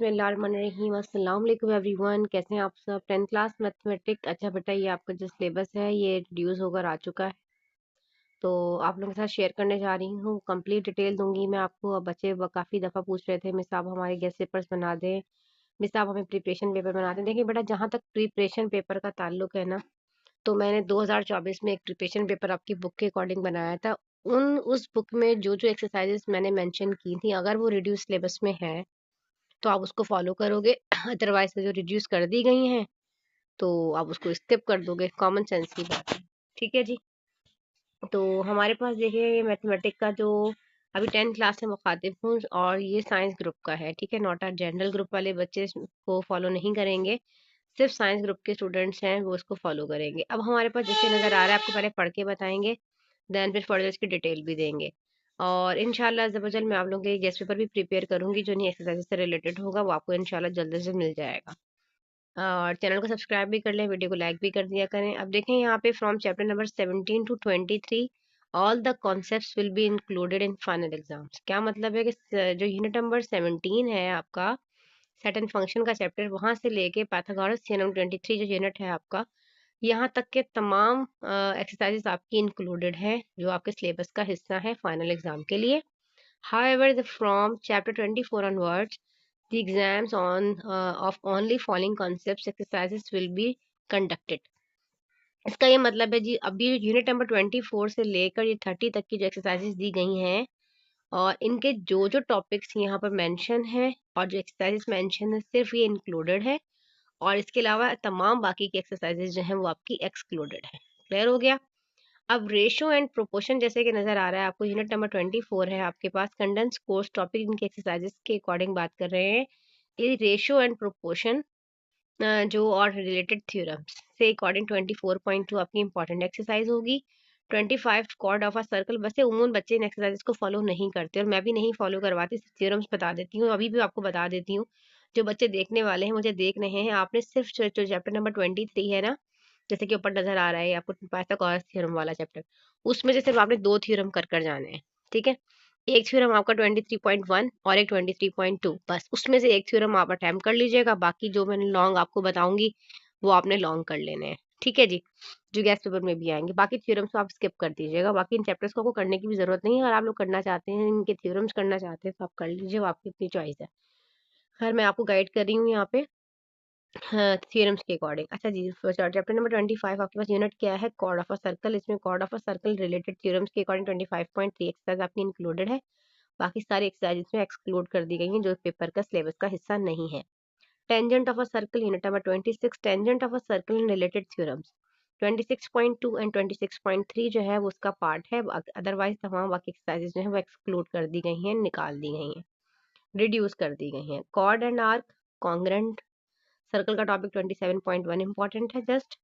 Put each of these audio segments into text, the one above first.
बिस्मिल्लाहिर्रहमानिर्रहीम। अस्सलाम वालेकुम एवरीवन, कैसे हैं आप सब। 10th class mathematic. अच्छा बेटा, ये आपका जो सिलेबस है ये रिड्यूस होकर आ चुका है, तो आप लोगों के साथ शेयर करने जा रही हूँ। कंप्लीट डिटेल दूंगी मैं आपको। अब बच्चे काफ़ी दफ़ा पूछ रहे थे मिस आप हमारे गेस्ट पेपर्स बना दें, मिस आप हमें प्रिपरेशन पेपर बना दें। देखिए बेटा, जहाँ तक प्रिपरेशन पेपर का ताल्लुक है ना, तो मैंने 2024 में एक प्रिपरेशन पेपर आपकी बुक के अकॉर्डिंग बनाया था। उस बुक में जो जो एक्सरसाइजेस मैंने मेंशन की थी, अगर वो रिड्यूस सिलेबस में है तो आप उसको फॉलो करोगे। अदरवाइज जो रिड्यूस कर दी गई हैं तो आप उसको स्किप कर दोगे। कॉमन सेंस की बात है, ठीक है जी। तो हमारे पास देखिए ये मैथमेटिक का जो अभी 10th क्लास से मुखातिब हूँ, और ये साइंस ग्रुप का है, ठीक है। नॉट अ जनरल ग्रुप वाले बच्चे को फॉलो नहीं करेंगे, सिर्फ साइंस ग्रुप के स्टूडेंट्स हैं वो इसको फॉलो करेंगे। अब हमारे पास जैसे नज़र आ रहा है, आपको पहले पढ़ के बताएंगे, देन फिर फर्दर इसकी डिटेल भी देंगे। और इंशाल्लाह अज़्ज़ा मैं आप लोगों के गेस्ट पेपर भी प्रिपेयर करूंगी जो नहीं एक्सरसाइज से रिलेटेड होगा, वो आपको इंशाल्लाह जल्दी से मिल जाएगा। और चैनल को सब्सक्राइब भी कर लें, वीडियो को लाइक भी कर दिया करें। अब देखें यहाँ पे from chapter number 17 to 23 all the concepts will be included in final exams. क्या मतलब है कि जो यूनिट नंबर 17 है आपका, सेट एंड फंक्शन का चैप्टर, वहां से लेके पाइथागोरस थ्योरम 23 जो यूनिट है आपका, यहाँ तक के तमाम एक्सरसाइजेस आपकी इंक्लूडेड है जो आपके सिलेबस का हिस्सा है फाइनल एग्जाम के लिए। However, from chapter 24 onwards, the exams of only following concepts exercises will be conducted. इसका ये मतलब है जी, अभी यूनिट नंबर 24 से लेकर ये 30 तक की जो एक्सरसाइजेस दी गई हैं, और इनके जो जो टॉपिक्स यहाँ पर मेंशन है और जो एक्सरसाइजेस मेंशन है, सिर्फ ये इंक्लूडेड है, और इसके अलावा तमाम बाकी की एक्सरसाइजेज जो हैं वो आपकी एक्सक्लूडेड है। क्लियर हो गया। अब रेशो एंड प्रोपोर्शन जैसे कि नजर आ रहा है आपको, यूनिट नंबर 24 है आपके पास, कंडेंस कोर्स टॉपिक इनके एक्सरसाइजेस के अकॉर्डिंग बात कर रहे हैं। ये रेशो एंड प्रोपोर्शन जो और रिलेटेड थ्योरम्स से अकॉर्डिंग 24.2 आपकी इंपॉर्टेंट एक्सरसाइज होगी। 25 कॉर्ड ऑफ अ सर्कल, वैसे उमूमन बच्चे इन एक्सरसाइजेस को फॉलो नहीं करते और मैं भी नहीं फॉलो करवाती, थ्योरम्स बता देती हूँ, अभी भी आपको बता देती हूँ। जो बच्चे देखने वाले हैं, मुझे देख रहे हैं, आपने सिर्फ जो चैप्टर नंबर 23 है ना, जैसे कि ऊपर नजर आ रहा है आपको पाइथागोरस थ्योरम वाला चैप्टर, उसमें से सिर्फ आपने 2 थ्योरम कर कर जाने हैं, ठीक है। एक थ्योरम आपका 23.1 और एक 23.2, बस उसमें से एक थ्योरम आप अटेम्प्ट कर लीजिएगा, बाकी जो मैंने लॉन्ग आपको बताऊंगी वो आपने लॉन्ग कर लेने हैं, ठीक है जी, जो गैस पेपर में भी आएंगे। बाकी थ्योरम्स तो आप स्किप कर दीजिएगा, बाकी इन चैप्टर्स को आपको करने की भी जरूरत नहीं है। अगर आप लोग करना चाहते हैं, इनके थ्योरम्स करना चाहते हैं, तो आप कर लीजिए, वो आपकी अपनी चॉइस है। खैर मैं आपको गाइड कर रही हूँ यहाँ पे थ्योरम्स के अकॉर्डिंग। अच्छा जी, चैप्टर नंबर 25 आपके पास यूनिट क्या है, कॉर्ड ऑफ अ सर्कल। इसमें chord of a circle related theorems के अकॉर्डिंग 25.3 एक्सरसाइज आपकी इंक्लूडेड है। बाकी सारी एक्सरसाइज इसमें एक्सक्लूड कर दी गई हैं जो पेपर का सिलेबस का हिस्सा नहीं है। Tangent of a circle unit number 26, tangent of a circle in related theorems 26.2 and 26.3 जो है वो उसका पार्ट है। अदरवाइज तमाम बाकी एक्सरसाइजेज जो है वो एक्सक्लूड कर दी गई हैं, निकाल दी गई हैं, रिड्यूस कर दी गई हैं। Chord and arc congruent circle का टॉपिक 27.1 इंपॉर्टेंट है जस्ट।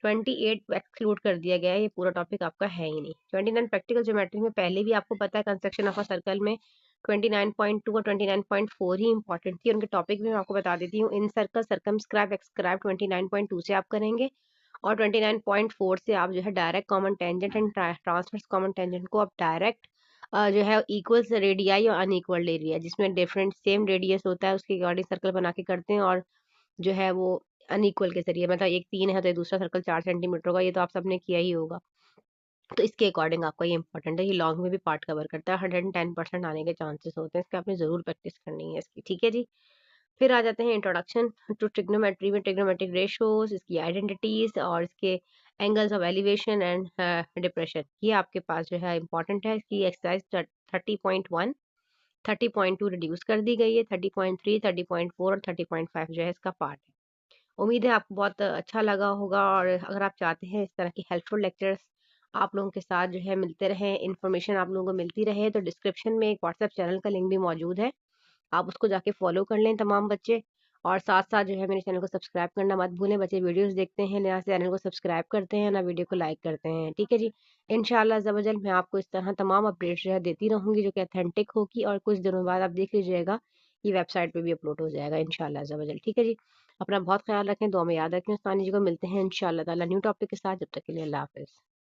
28 एक्सक्लूड कर दिया गया है, ये पूरा टॉपिक आपका है ही नहीं। 29 प्रैक्टिकल ज्योमेट्री में पहले भी आपको पता है कंस्ट्रक्शन ऑफ अ सर्कल में 29.2 और 29.4 ही इंपॉर्टेंट थी। उनके टॉपिक भी मैं आपको बता देती हूँ। इन सर्कल सर्कमस्क्राइब एक्सक्राइब 29.2 से आप करेंगे, और 29.4 से आप जो है direct common tangent and transverse common tangent को आप डायरेक्ट जो है इक्वल्स रेडियाई और अनइक्वल एरिया, जिसमें डिफरेंट सेम रेडियस होता है उसके अकॉर्डिंग सर्कल बना के करते हैं, और जो है वो अनइक्वल के जरिए, मतलब एक 3 है तो दूसरा सर्कल 4 सेंटीमीटर होगा, ये तो आप सबने किया ही होगा। तो इसके अकॉर्डिंग आपका ये इंपॉर्टेंट है, ये लॉन्ग में भी पार्ट कवर करता है, 110% आने के चांसेस होते हैं इसके, आपने जरूर प्रैक्टिस करनी है इसकी, ठीक है जी। फिर आ जाते हैं इंट्रोडक्शन टू ट्रिग्नोमेट्री में ट्रिग्नोमेट्रिक रेशोज, इसकी आइडेंटिटीज और इसके angles of elevation and depression, ये आपके पास जो है इंपॉर्टेंट है। इसकी एक्सरसाइज 30.1 30.2 रिड्यूस कर दी गई है, 30.3 30.4 और 30.5 जो है इसका पार्ट है। उम्मीद है आपको बहुत अच्छा लगा होगा, और अगर आप चाहते हैं इस तरह की हेल्पफुल लेक्चर्स आप लोगों के साथ जो है मिलते रहे, इन्फॉर्मेशन आप लोगों को मिलती रहे, तो डिस्क्रिप्शन में एक व्हाट्सएप चैनल का लिंक भी मौजूद है, आप उसको जाके फॉलो कर लें तमाम बच्चे। और साथ साथ जो है मेरे चैनल को सब्सक्राइब करना मत भूलें, बच्चे वीडियोस देखते हैं ना चैनल को सब्सक्राइब करते हैं ना वीडियो को लाइक करते हैं, ठीक है जी। इंशाल्लाह ज़बरदस्त मैं आपको इस तरह तमाम अपडेट्स जो है देती रहूंगी जो कि अथेंटिक होगी, और कुछ दिनों बाद आप देख लीजिएगा ये वेबसाइट पे भी अपलोड हो जाएगा इंशाल्लाह ज़बरदस्त, ठीक है जी। अपना बहुत ख्याल रखें, दुआ में याद रखें, उस्तानी जी को मिलते हैं इंशाल्लाह ताला न्यू टॉपिक के साथ, जब तक के लिए अल्लाह हाफिज़।